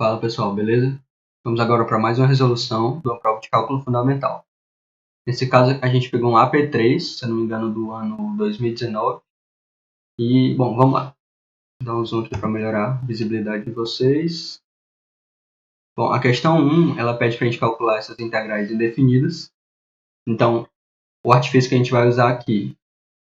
Fala pessoal, beleza? Vamos agora para mais uma resolução de uma prova de cálculo fundamental. Nesse caso, a gente pegou um AP3, se eu não me engano, do ano 2019. E, bom, vamos lá. Vou dar um zoom aqui para melhorar a visibilidade de vocês. Bom, a questão 1, ela pede para a gente calcular essas integrais indefinidas. Então, o artifício que a gente vai usar aqui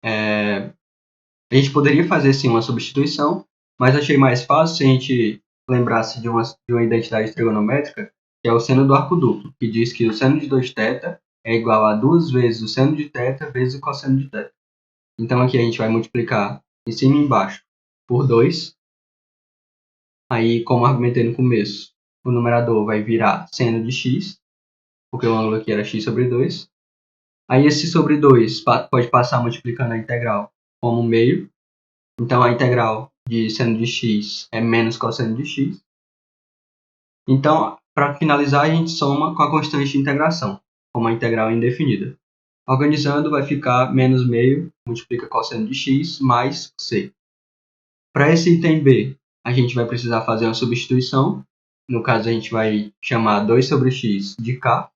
a gente poderia fazer sim uma substituição, mas achei mais fácil se a gente lembrasse de uma identidade trigonométrica, que é o seno do arco duplo, que diz que o seno de 2θ é igual a 2 vezes o seno de θ vezes o cosseno de θ. Então aqui a gente vai multiplicar em cima e embaixo por 2. Aí, como argumentei no começo, o numerador vai virar seno de x, porque o ângulo aqui era x sobre 2. Aí esse sobre 2 pode passar multiplicando a integral como meio. Então a integral de seno de x é menos cosseno de x. Então, para finalizar, a gente soma com a constante de integração, como a integral é indefinida. Organizando, vai ficar menos meio, multiplica cosseno de x, mais c. Para esse item B, a gente vai precisar fazer uma substituição. No caso, a gente vai chamar 2 sobre x de k.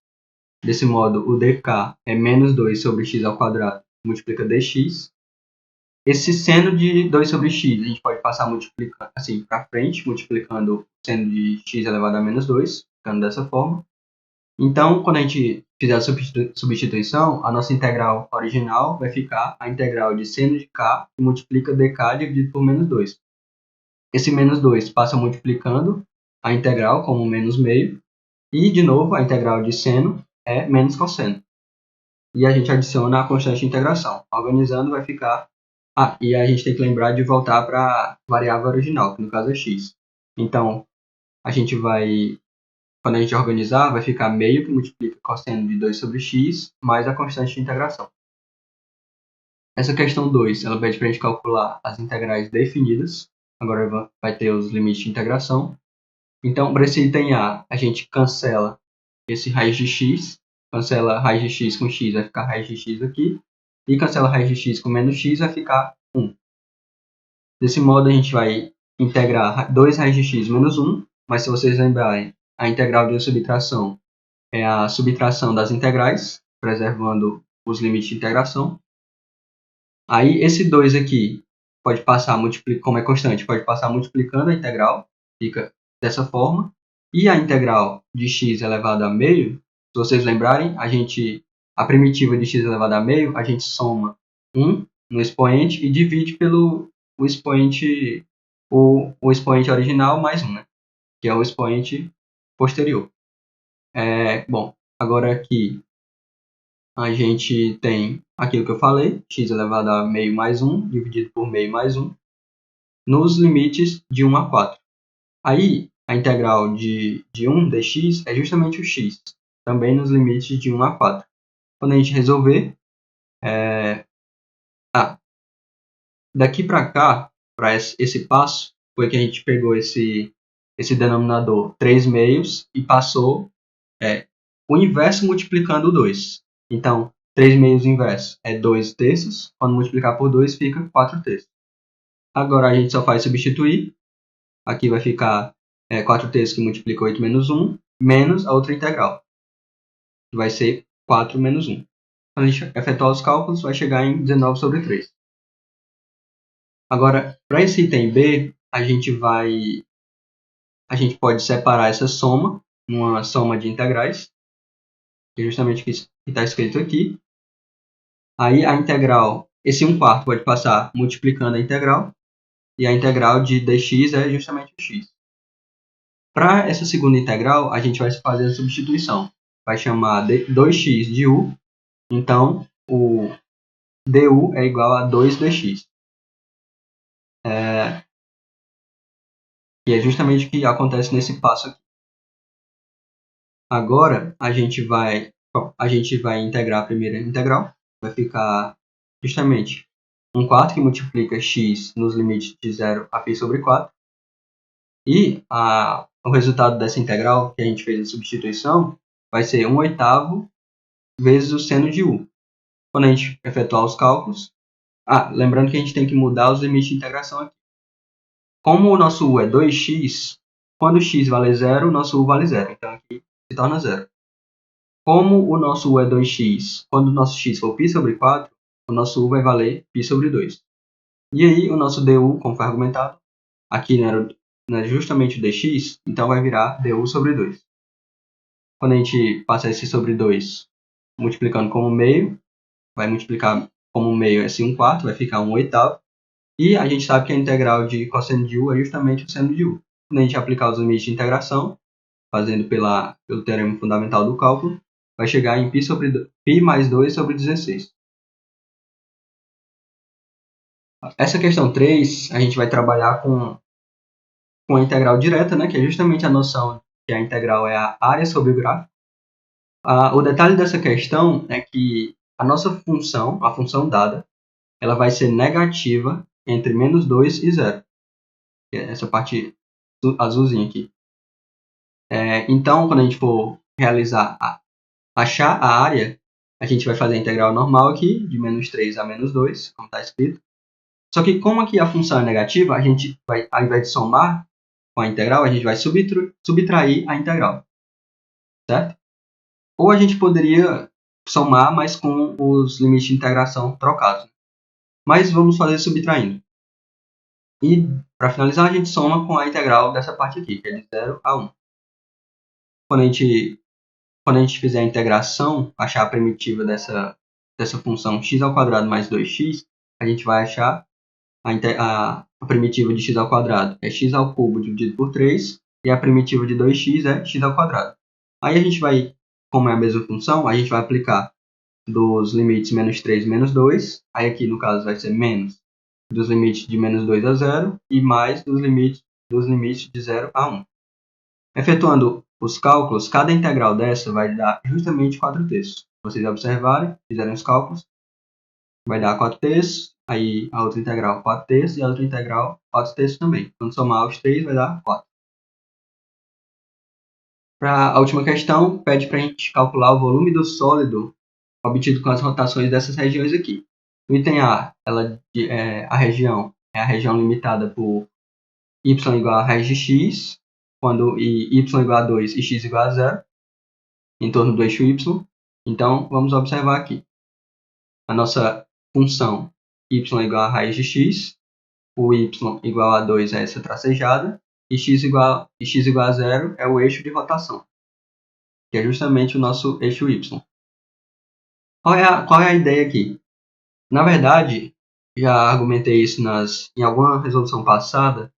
Desse modo, o dk é menos 2 sobre x ao quadrado, multiplica dx. Esse seno de 2 sobre x, a gente pode passar multiplicando assim para frente, multiplicando o seno de x elevado a menos 2, ficando dessa forma. Então, quando a gente fizer a substituição, a nossa integral original vai ficar a integral de seno de k, que multiplica dk dividido por menos 2. Esse menos 2 passa multiplicando a integral como menos meio, e, de novo, a integral de seno é menos cosseno. E a gente adiciona a constante de integração. Organizando, vai ficar... e a gente tem que lembrar de voltar para a variável original, que no caso é x. Então, a gente vai... Quando a gente organizar, vai ficar meio, que multiplica cosseno de 2 sobre x, mais a constante de integração. Essa questão 2, ela pede para a gente calcular as integrais definidas. Agora vai ter os limites de integração. Então, para esse item A, a gente cancela esse raiz de x. Cancela raiz de x com x, vai ficar raiz de x aqui. E cancela raiz de x com menos x, vai ficar 1. Desse modo, a gente vai integrar 2 raiz de x menos 1. Mas se vocês lembrarem, a integral de subtração é a subtração das integrais, preservando os limites de integração. Aí, esse 2 aqui, pode passar, como é constante, pode passar multiplicando a integral, fica dessa forma. E a integral de x elevado a meio, se vocês lembrarem, a primitiva de x elevado a meio, a gente soma 1 no expoente e divide pelo o expoente original mais 1, né? Que é o expoente posterior. Bom, agora aqui a gente tem aquilo que eu falei, x elevado a meio mais 1, dividido por meio mais 1, nos limites de 1 a 4. Aí, a integral de 1 dx é justamente o x, também nos limites de 1 a 4. Quando a gente resolver, daqui para cá, para esse passo, foi que a gente pegou esse denominador 3 meios e passou o inverso multiplicando o 2. Então, 3 meios inverso é 2 terços. Quando multiplicar por 2, fica 4 terços. Agora, a gente só faz substituir. Aqui vai ficar 4 terços que multiplica 8 menos 1, menos a outra integral, que vai ser 4 menos 1. Quando a gente efetuar os cálculos, vai chegar em 19 sobre 3. Agora, para esse item B, a gente pode separar essa soma, uma soma de integrais, que é justamente o que está escrito aqui. Aí a integral, esse 1/4 pode passar multiplicando a integral, e a integral de dx é justamente o x. Para essa segunda integral, a gente vai fazer a substituição. Vai chamar 2x de u, então o du é igual a 2dx. E é justamente o que acontece nesse passo aqui. Agora, a gente vai integrar a primeira integral. Vai ficar justamente 1/4 que multiplica x nos limites de 0 a π sobre 4. E o resultado dessa integral, que a gente fez a substituição, vai ser 1/8 vezes o seno de u. Quando a gente efetuar os cálculos... lembrando que a gente tem que mudar os limites de integração aqui. Como o nosso u é 2x, Quando x vale 0, o nosso u vale 0. Então aqui se torna 0. Como o nosso u é 2x, quando o nosso x for π sobre 4, o nosso u vai valer π sobre 2. E aí o nosso du, como foi argumentado, aqui não era justamente o dx, então vai virar du sobre 2. Quando a gente passa esse sobre 2 multiplicando como meio, vai multiplicar como meio é 1/4, vai ficar 1/8. E a gente sabe que a integral de cosseno de u é justamente o seno de u. Quando a gente aplicar os limites de integração, fazendo pelo teorema fundamental do cálculo, vai chegar em π mais 2 sobre 16. Essa questão 3, a gente vai trabalhar com a integral direta, né, que é justamente a noção que a integral é a área sobre o gráfico. O detalhe dessa questão é que a nossa função, a função dada, ela vai ser negativa entre menos 2 e 0. Que é essa parte azulzinha aqui. Então, quando a gente for achar a área, a gente vai fazer a integral normal aqui, de menos 3 a menos 2, como está escrito. Só que como aqui a função é negativa, a gente vai, ao invés de somar com a integral, a gente vai subtrair a integral. Certo? Ou a gente poderia somar, mas com os limites de integração trocados. Mas vamos fazer subtraindo. E, para finalizar, a gente soma com a integral dessa parte aqui, que é de 0 a 1. Quando a gente fizer a integração, achar a primitiva dessa função x² mais 2x, a gente vai achar a primitiva de x² é x³ dividido por 3, e a primitiva de 2x é x². Aí a gente vai, como é a mesma função, a gente vai aplicar dos limites menos 3 e menos 2, aí aqui no caso vai ser menos dos limites de menos 2 a 0 e mais dos limites de 0 a 1. Efetuando os cálculos, cada integral dessa vai dar justamente 4/3. Se vocês observarem, fizerem os cálculos, vai dar 4/3, aí a outra integral 4/3 e a outra integral 4/3 também. Quando somar os 3 vai dar 4. Para a última questão, pede para a gente calcular o volume do sólido obtido com as rotações dessas regiões aqui. O item A, a região é a região limitada por y igual a raiz de x, quando y igual a 2 e x igual a 0, em torno do eixo y. Então, vamos observar aqui. A nossa função y igual a raiz de x, o y igual a 2 é essa tracejada, e x igual a 0 é o eixo de rotação, que é justamente o nosso eixo y. Qual é a ideia aqui? Na verdade, já argumentei isso em alguma resolução passada,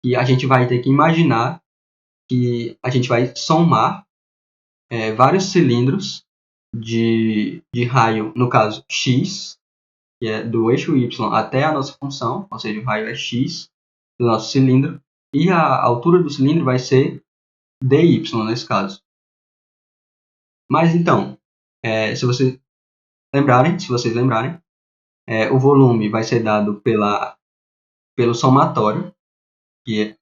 que a gente vai ter que imaginar que a gente vai somar vários cilindros de raio, no caso x, que é do eixo y até a nossa função, ou seja, o raio é x do nosso cilindro, e a altura do cilindro vai ser dy nesse caso. Mas então, se vocês lembrarem, o volume vai ser dado pelo somatório, que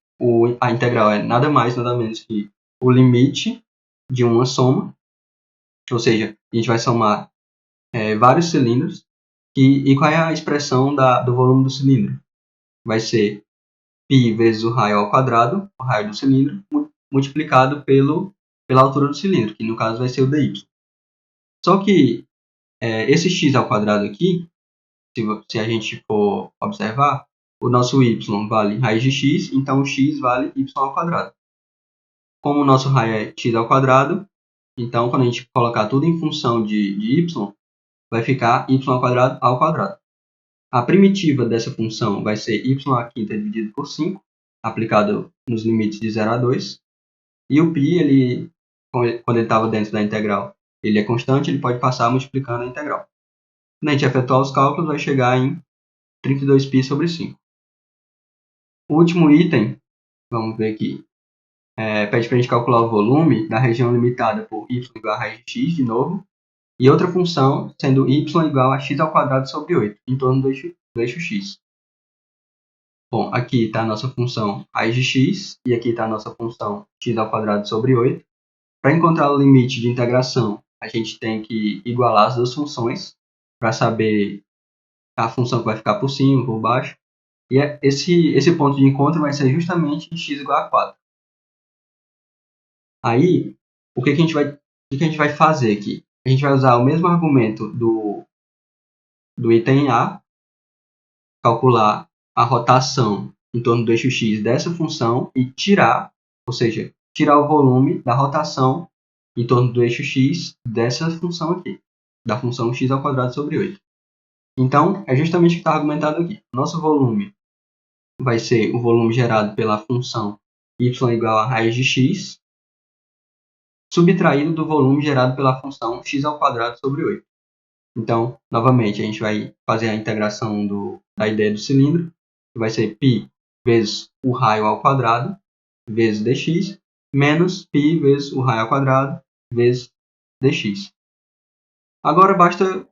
a integral é nada mais, nada menos que o limite de uma soma, ou seja, a gente vai somar vários cilindros, e qual é a expressão do volume do cilindro? Vai ser π vezes o raio ao quadrado, o raio do cilindro, multiplicado pela altura do cilindro, que no caso vai ser o dy. Só que esse x ao quadrado aqui, se a gente for observar, o nosso y vale raiz de x, então o x vale y ao quadrado. Como o nosso raio é x ao quadrado, então quando a gente colocar tudo em função de y, vai ficar y ao quadrado. A primitiva dessa função vai ser y à quinta dividido por 5, aplicado nos limites de 0 a 2. E o π, quando ele estava dentro da integral, ele é constante, ele pode passar multiplicando a integral. Quando a gente efetuar os cálculos, vai chegar em 32π sobre 5. O último item, vamos ver aqui, pede para a gente calcular o volume da região limitada por y igual a raiz de x, de novo, e outra função sendo y igual a x ao quadrado sobre 8, em torno do eixo x. Bom, aqui está a nossa função raiz de x, e aqui está a nossa função x ao quadrado sobre 8. Para encontrar o limite de integração, a gente tem que igualar as duas funções, para saber a função que vai ficar por cima, por baixo. E esse ponto de encontro vai ser justamente x igual a 4. Aí, o que a gente vai fazer aqui? A gente vai usar o mesmo argumento do item A, calcular a rotação em torno do eixo x dessa função e tirar, ou seja, tirar o volume da rotação em torno do eixo x dessa função aqui, da função x ao quadrado sobre 8. Então, é justamente o que está argumentado aqui. Nosso volume vai ser o volume gerado pela função y igual a raiz de x, subtraído do volume gerado pela função x ao quadrado sobre 8. Então, novamente, a gente vai fazer a integração da ideia do cilindro, que vai ser π vezes o raio ao quadrado, vezes dx, menos π vezes o raio ao quadrado, vezes dx. Agora basta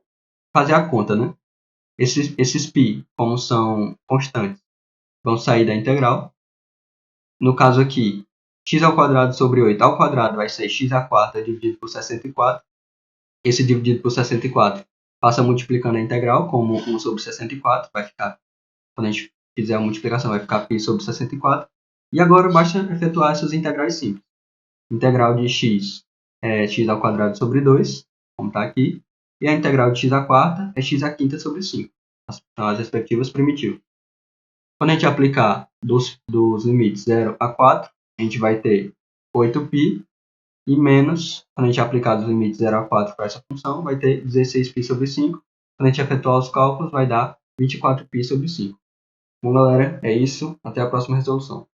fazer a conta, né? Esses π, como são constantes, vão sair da integral. No caso aqui, x ao quadrado sobre 8 ao quadrado vai ser x à quarta dividido por 64. Esse dividido por 64 passa multiplicando a integral, como 1 sobre 64. Vai ficar, quando a gente fizer a multiplicação, vai ficar π sobre 64. E agora basta efetuar essas integrais simples. Integral de x é x ao quadrado sobre 2, como está aqui. E a integral de x à quarta é x à quinta sobre 5. São as respectivas primitivas. Quando a gente aplicar dos limites 0 a 4, a gente vai ter 8π e menos, quando a gente aplicar dos limites 0 a 4 para essa função, vai ter 16π sobre 5. Quando a gente efetuar os cálculos, vai dar 24π sobre 5. Bom, galera, é isso. Até a próxima resolução.